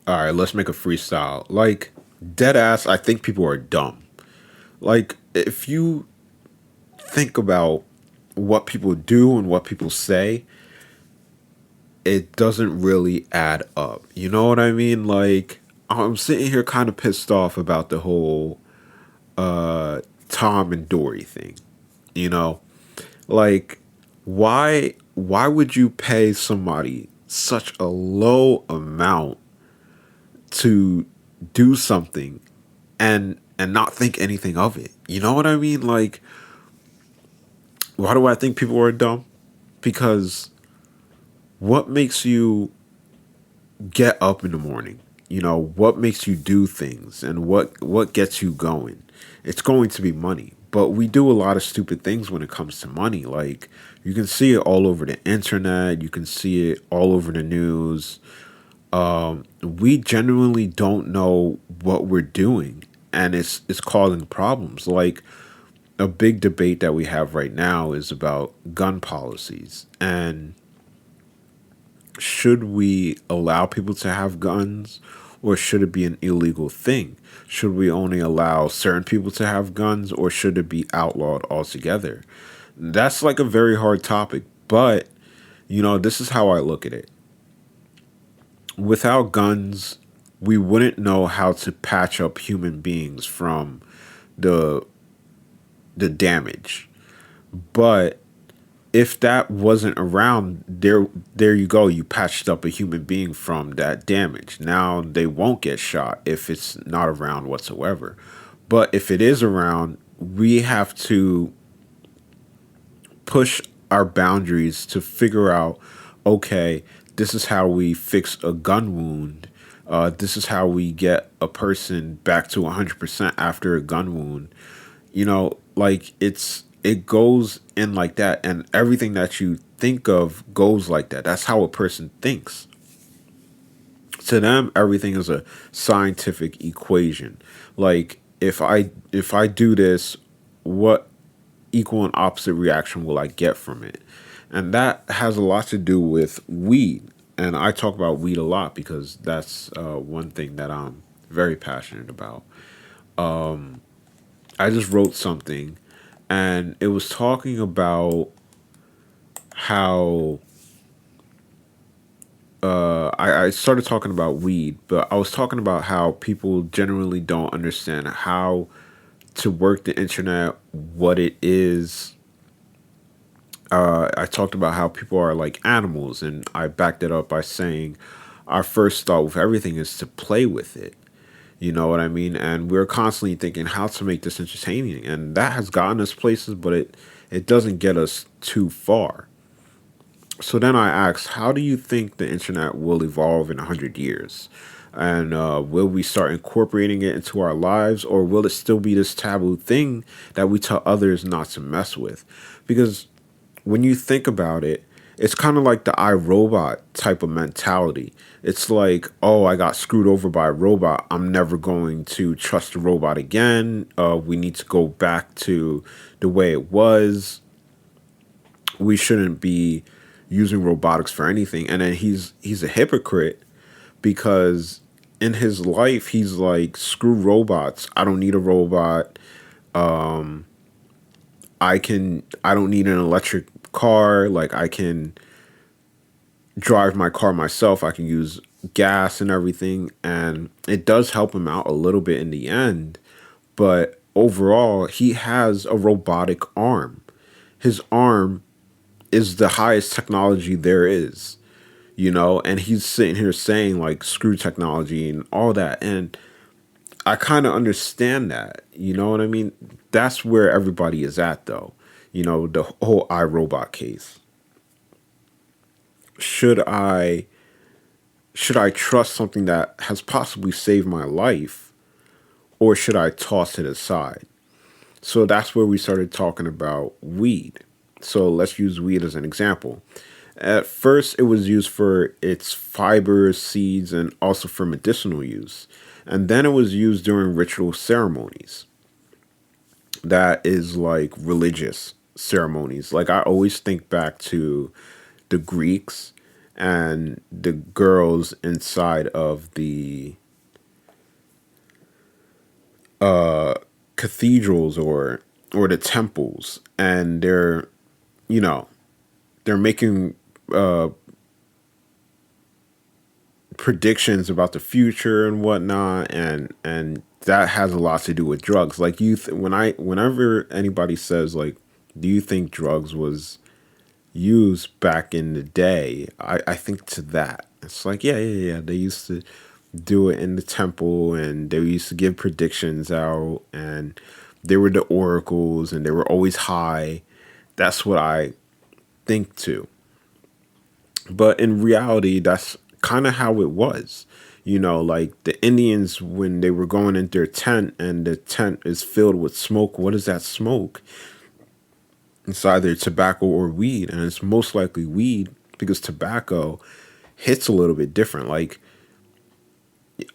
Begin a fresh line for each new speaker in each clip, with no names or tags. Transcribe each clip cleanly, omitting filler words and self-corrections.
All right, let's make a freestyle. Like, dead ass, I think people are dumb. Like, if you think about what people do and what people say, it doesn't really add up. You know what I mean? Like, I'm sitting here kind of pissed off about the whole Tom and Dory thing. You know, like, why would you pay somebody such a low amount to do something and not think anything of it? You know what I mean? Like, why do I think people are dumb? Because what makes you get up in the morning? You know, what makes you do things and what gets you going? It's going to be money. But we do a lot of stupid things when it comes to money. Like, you can see it all over the internet, you can see it all over the news. We genuinely don't know what we're doing, and it's causing problems. Like, a big debate that we have right now is about gun policies, and should we allow people to have guns, or should it be an illegal thing? Should we only allow certain people to have guns, or should it be outlawed altogether? That's like a very hard topic, but this is how I look at it. Without guns, we wouldn't know how to patch up human beings from the the damage. But if that wasn't around, there you go, you patched up a human being from that damage. Now they won't get shot if it's not around whatsoever. But if it is around, we have to push our boundaries to figure out, okay, this is how we fix a gun wound. This is how we get a person back to 100% after a gun wound. Like, it goes in like that, and everything that you think of goes like that. That's how a person thinks. To them, everything is a scientific equation. Like, if I do this, what equal and opposite reaction will I get from it? And that has a lot to do with weed. And I talk about weed a lot because that's one thing that I'm very passionate about. I just wrote something, and it was talking about how I started talking about weed, but I was talking about how people generally don't understand how to work the internet, what it is. I talked about how people are like animals, and I backed it up by saying our first thought with everything is to play with it. You know what I mean? And we're constantly thinking how to make this entertaining, and that has gotten us places, but it doesn't get us too far. So then I asked, how do you think the internet will evolve in 100 years? And will we start incorporating it into our lives, or will it still be this taboo thing that we tell others not to mess with? Because when you think about it, it's kind of like the iRobot type of mentality. It's like, oh, I got screwed over by a robot. I'm never going to trust a robot again. We need to go back to the way it was. We shouldn't be using robotics for anything. And then he's a hypocrite because in his life he's like, screw robots. I don't need a robot. I don't need an electric car. Like, I can drive my car myself. I can use gas and everything, and it does help him out a little bit in the end. But overall, he has a robotic arm. His arm is the highest technology there is, and he's sitting here saying like screw technology and all that. And I kind of understand that, you know what I mean? That's where everybody is at, though. The whole iRobot case. Should I should I trust something that has possibly saved my life, or should I toss it aside? So that's where we started talking about weed. So let's use weed as an example. At first, it was used for its fibers, seeds, and also for medicinal use. And then it was used during ritual ceremonies. That is like religious ceremonies. Like, I always think back to the Greeks and the girls inside of the cathedrals or the temples, and you know they're making uh, predictions about the future and whatnot, and that has a lot to do with drugs. Like whenever anybody says like, do you think drugs was used back in the day, I think to that. It's like, yeah. They used to do it in the temple, and they used to give predictions out, and they were the oracles, and they were always high. That's what I think too. But in reality, that's kind of how it was. Like the Indians, when they were going in their tent and the tent is filled with smoke, what is that smoke? It's either tobacco or weed, and it's most likely weed because tobacco hits a little bit different. Like,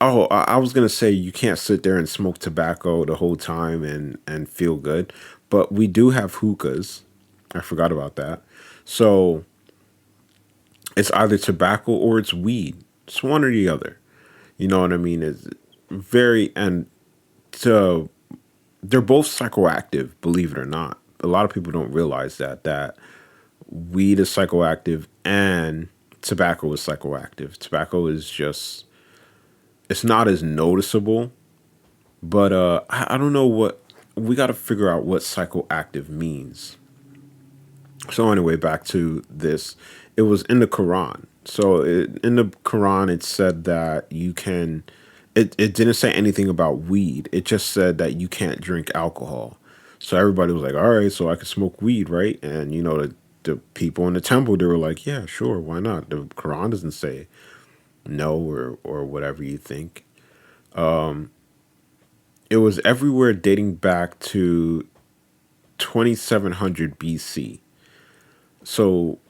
oh, I was gonna say you can't sit there and smoke tobacco the whole time and feel good, but we do have hookahs. I forgot about that. So it's either tobacco or it's weed. It's one or the other. You know what I mean? It's very and to they're both psychoactive, believe it or not. A lot of people don't realize that weed is psychoactive and tobacco is psychoactive. Tobacco is just it's not as noticeable, but I don't know what we got to figure out what psychoactive means. So anyway, back to this. It was in the Quran. So in the Quran, it said that you can. It didn't say anything about weed. It just said that you can't drink alcohol. So everybody was like, "All right, so I can smoke weed, right?" And the people in the temple, they were like, "Yeah, sure, why not?" The Quran doesn't say no or whatever you think. It was everywhere dating back to 2700 BC. So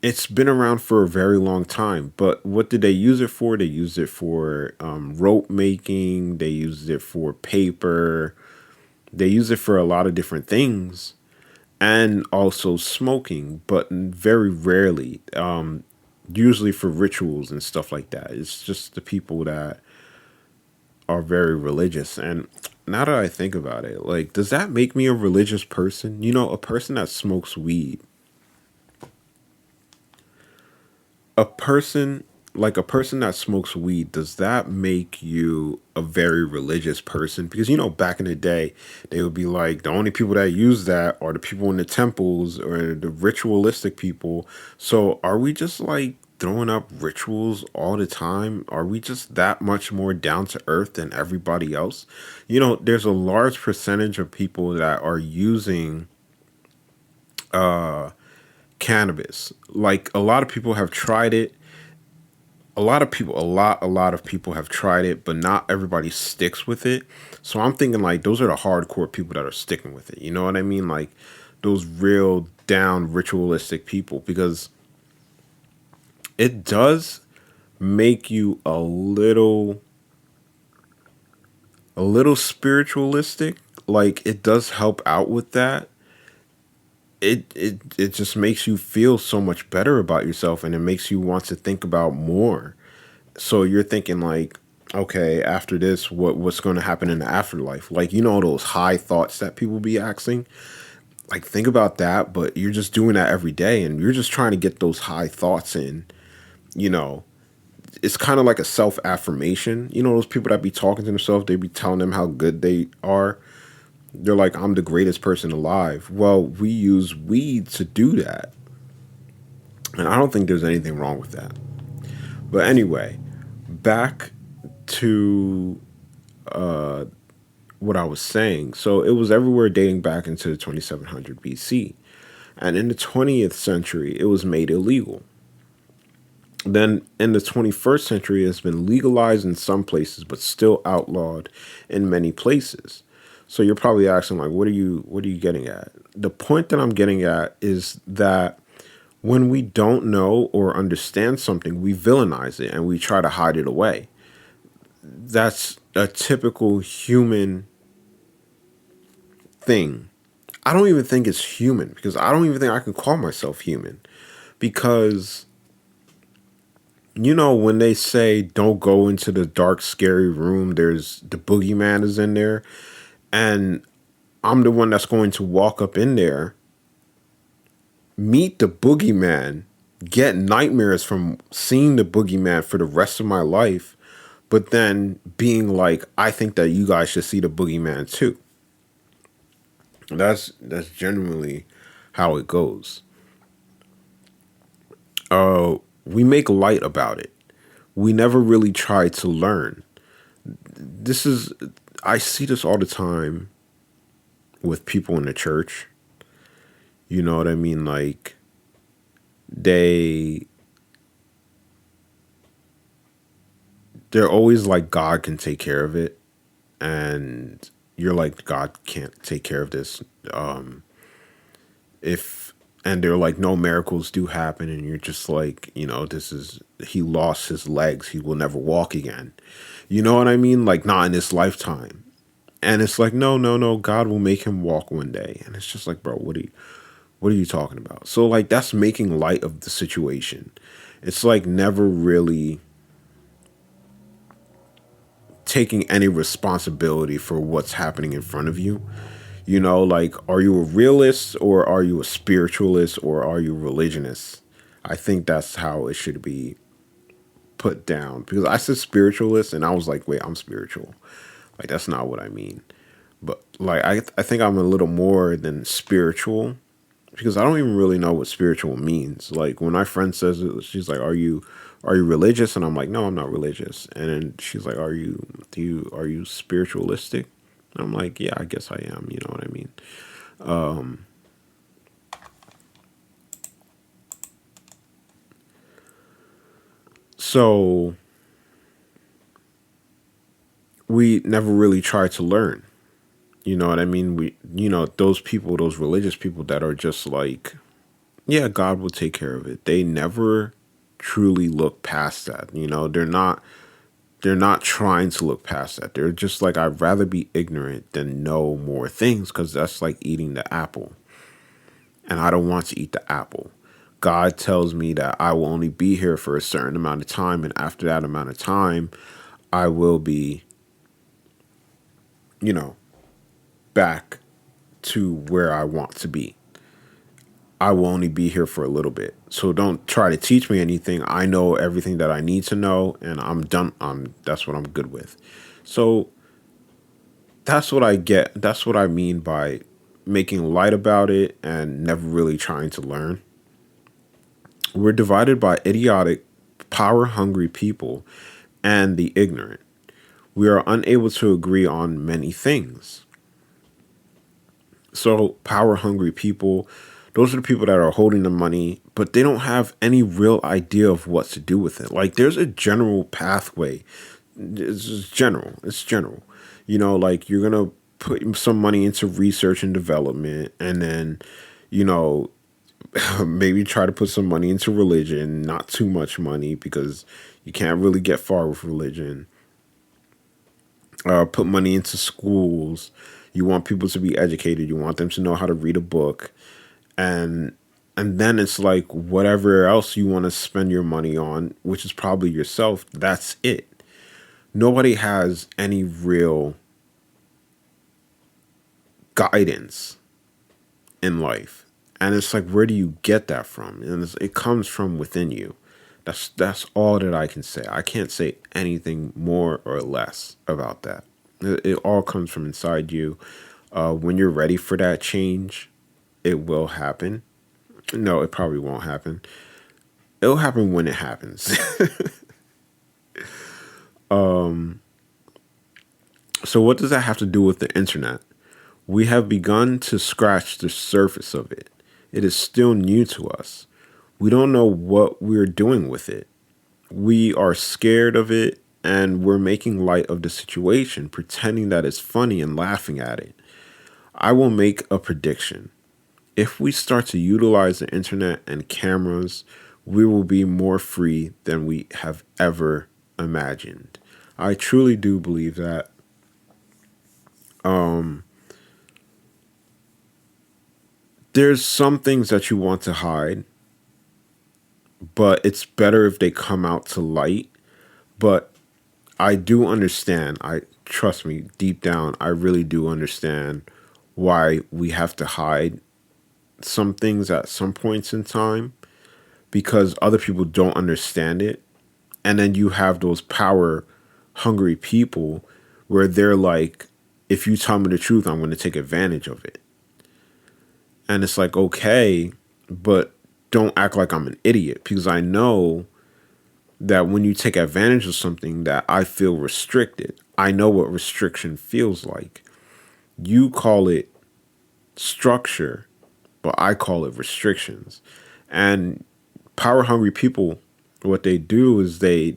it's been around for a very long time. But what did they use it for? They used it for rope making. They used it for paper. They use it for a lot of different things, and also smoking, but very rarely. Usually for rituals and stuff like that. It's just the people that are very religious. And now that I think about it, like, does that make me a religious person? A person that smokes weed, a person a person that smokes weed, does that make you a very religious person? Because back in the day, they would be like, the only people that use that are the people in the temples or the ritualistic people. So are we just like throwing up rituals all the time? Are we just that much more down to earth than everybody else? There's a large percentage of people that are using cannabis. Like, a lot of people have tried it. A lot of people have tried it, but not everybody sticks with it. So I'm thinking like those are the hardcore people that are sticking with it. You know what I mean? Like those real down ritualistic people, because it does make you a little spiritualistic. Like, it does help out with that. It just makes you feel so much better about yourself, and it makes you want to think about more. So you're thinking like, okay, after this, what's going to happen in the afterlife? Like, those high thoughts that people be asking. Like, think about that, but you're just doing that every day, and you're just trying to get those high thoughts in. You know, it's kind of like a self affirmation. Those people that be talking to themselves, they be telling them how good they are. They're like, I'm the greatest person alive. Well, we use weed to do that, and I don't think there's anything wrong with that. But anyway, back to what I was saying. So it was everywhere dating back into 2700 BC. And in the 20th century, it was made illegal. Then in the 21st century, it's been legalized in some places, but still outlawed in many places. So you're probably asking, like, what are you getting at? The point that I'm getting at is that when we don't know or understand something, we villainize it and we try to hide it away. That's a typical human thing. I don't even think it's human, because I don't even think I can call myself human, because You know, when they say don't go into the dark, scary room, there's the boogeyman is in there, and I'm the one that's going to walk up in there, meet the boogeyman, get nightmares from seeing the boogeyman for the rest of my life, but then being like, I think that you guys should see the boogeyman too. That's genuinely how it goes. We make light about it. We never really try to learn. This is I see this all the time with people in the church. You know what I mean? Like they they're always like God can take care of it, and you're like God can't take care of this. If and they're like no, miracles do happen, and you're just like, this is he lost his legs, he will never walk again. You know what I mean? Like not in this lifetime. And it's like, no, no, no, God will make him walk one day. And it's just like, bro, what are you talking about? So like that's making light of the situation. It's like never really taking any responsibility for what's happening in front of you. Like, are you a realist, or are you a spiritualist, or are you a religionist? I think that's how it should be put down, because I said spiritualist and I was like, wait, I'm spiritual. Like that's not what I mean. But like I think I'm a little more than spiritual, because I don't even really know what spiritual means. Like when my friend says it, she's like, "Are you religious?" And I'm like, "No, I'm not religious." And then she's like, Are you spiritualistic?" And I'm like, "Yeah, I guess I am." You know what I mean? So we never really try to learn. You know what I mean? Those people, those religious people that are just like, yeah, God will take care of it. They never truly look past that. They're not trying to look past that. They're just like, I'd rather be ignorant than know more things, because that's like eating the apple. And I don't want to eat the apple. God tells me that I will only be here for a certain amount of time. And after that amount of time, I will be, you know, back to where I want to be. I will only be here for a little bit. So don't try to teach me anything. I know everything that I need to know, and I'm done. That's what I'm good with. So that's what I get. That's what I mean by making light about it and never really trying to learn. We're divided by idiotic, power hungry people and the ignorant. We are unable to agree on many things. So, power hungry people, those are the people that are holding the money, but they don't have any real idea of what to do with it. Like, there's a general pathway. It's just general. It's general. Like you're going to put some money into research and development, and then, you know, maybe try to put some money into religion, not too much money because you can't really get far with religion. Put money into schools. You want people to be educated. You want them to know how to read a book, and then it's like whatever else you want to spend your money on, which is probably yourself. That's it. Nobody has any real guidance in life, and it's like, where do you get that from? And it comes from within you. That's all that I can say. I can't say anything more or less about that. It all comes from inside you. When you're ready for that change, it will happen. No, it probably won't happen. It'll happen when it happens. So, what does that have to do with the internet? We have begun to scratch the surface of it. It is still new to us. We don't know what we're doing with it. We are scared of it, and we're making light of the situation, pretending that it's funny and laughing at it. I will make a prediction. If we start to utilize the internet and cameras, we will be more free than we have ever imagined. I truly do believe that. There's some things that you want to hide, but it's better if they come out to light. But I do understand. I trust me, deep down, I really do understand why we have to hide some things at some points in time because other people don't understand it. And then you have those power hungry people where they're like, if you tell me the truth, I'm going to take advantage of it. And it's like, okay, but don't act like I'm an idiot because I know that when you take advantage of something that I feel restricted, I know what restriction feels like. You call it structure, but I call it restrictions. And power hungry people, what they do is they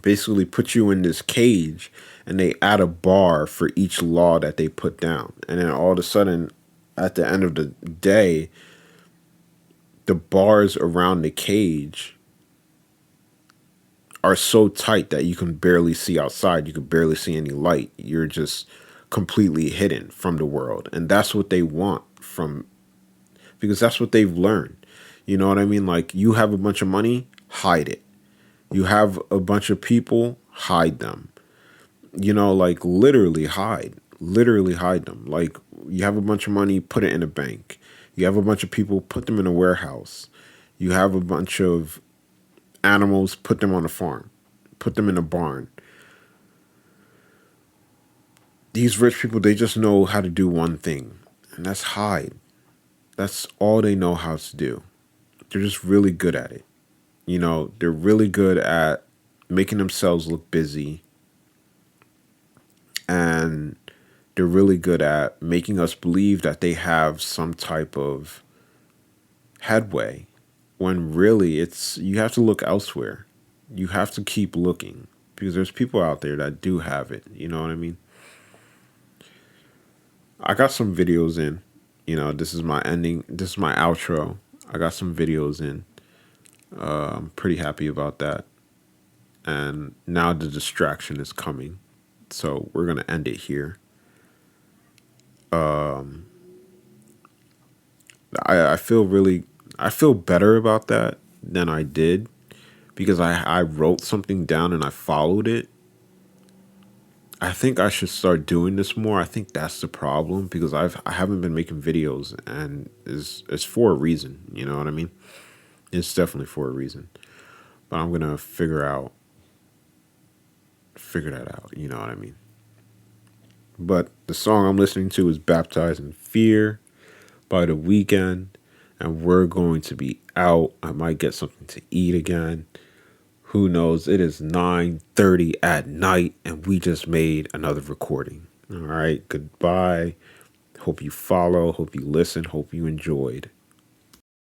basically put you in this cage and they add a bar for each law that they put down. And then all of a sudden, at the end of the day, the bars around the cage are so tight that you can barely see outside. You can barely see any light. You're just completely hidden from the world. And that's what they want from, because that's what they've learned. You know what I mean? Like, you have a bunch of money, hide it. You have a bunch of people, hide them. You know, like literally hide them. Like, you have a bunch of money, put it in a bank. You have a bunch of people, put them in a warehouse. You have a bunch of animals, put them on a farm, put them in a barn. These rich people, they just know how to do one thing, and that's hide. That's all they know how to do. They're just really good at it. You know, they're really good at making themselves look busy, and they're really good at making us believe that they have some type of headway when really it's you have to look elsewhere. You have to keep looking because there's people out there that do have it. You know what I mean? I got some videos in. You know, this is my ending. This is my outro. I got some videos in. I'm pretty happy about that. And now the distraction is coming. So we're going to end it here. I feel really, I feel better about that than I did because I wrote something down and I followed it. I think I should start doing this more. I think that's the problem because I haven't been making videos and it's for a reason. You know what I mean? It's definitely for a reason. But I'm gonna figure that out. You know what I mean? But the song I'm listening to is "Baptized in Fear" by The Weeknd, and we're going to be out. I might get something to eat again. Who knows? It is 9:30 at night, and we just made another recording. All right, goodbye. Hope you follow. Hope you listen. Hope you enjoyed.